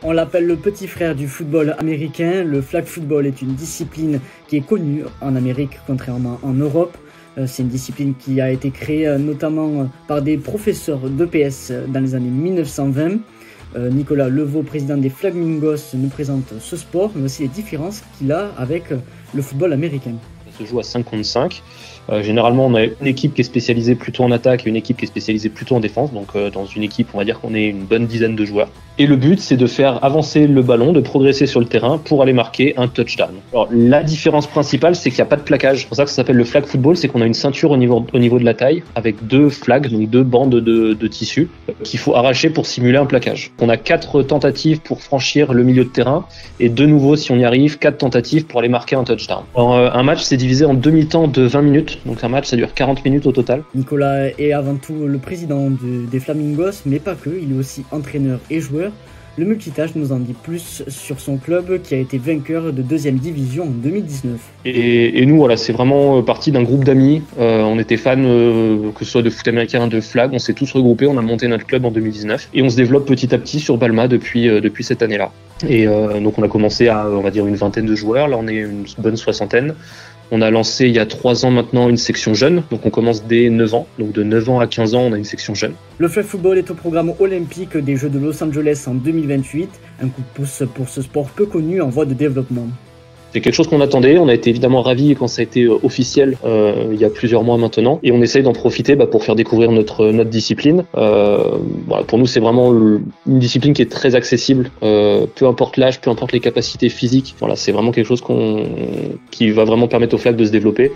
On l'appelle le petit frère du football américain. Le flag football est une discipline qui est connue en Amérique, contrairement en Europe. C'est une discipline qui a été créée notamment par des professeurs d'EPS dans les années 1920. Nicolas Levaux, président des Flamingos, nous présente ce sport, mais aussi les différences qu'il a avec le football américain. Ça se joue à 5 contre 5. Généralement, on a une équipe qui est spécialisée plutôt en attaque et une équipe qui est spécialisée plutôt en défense. Donc, dans une équipe, on va dire qu'on est une bonne dizaine de joueurs. Et le but, c'est de faire avancer le ballon, de progresser sur le terrain pour aller marquer un touchdown. Alors, la différence principale, c'est qu'il n'y a pas de plaquage. C'est pour ça que ça s'appelle le flag football, c'est qu'on a une ceinture au niveau de la taille avec 2 flags, donc 2 bandes de tissu qu'il faut arracher pour simuler un plaquage. On a 4 tentatives pour franchir le milieu de terrain et de nouveau, si on y arrive, 4 tentatives pour aller marquer un touchdown. Alors, un match, c'est divisé en demi-temps de 20 minutes. Donc un match, ça dure 40 minutes au total. Nicolas est avant tout le président des Flamingos, mais pas que, il est aussi entraîneur et joueur. Le multitâche nous en dit plus sur son club qui a été vainqueur de 2e division en 2019. Et nous, voilà, c'est vraiment parti d'un groupe d'amis. On était fans, que ce soit de foot américain, de flag. On s'est tous regroupés, on a monté notre club en 2019. Et on se développe petit à petit sur Balma depuis cette année-là. Et donc on a commencé à, on va dire, une vingtaine de joueurs. Là, on est une bonne 60aine. On a lancé il y a 3 ans maintenant une section jeune, donc on commence dès 9 ans. Donc de 9 ans à 15 ans, on a une section jeune. Le flag football est au programme olympique des Jeux de Los Angeles en 2028, un coup de pouce pour ce sport peu connu en voie de développement. C'est quelque chose qu'on attendait, on a été évidemment ravis quand ça a été officiel il y a plusieurs mois maintenant, et on essaye d'en profiter pour faire découvrir notre discipline. Voilà, pour nous c'est vraiment une discipline qui est très accessible, peu importe l'âge, peu importe les capacités physiques. Voilà, c'est vraiment quelque chose qui va vraiment permettre au flag de se développer.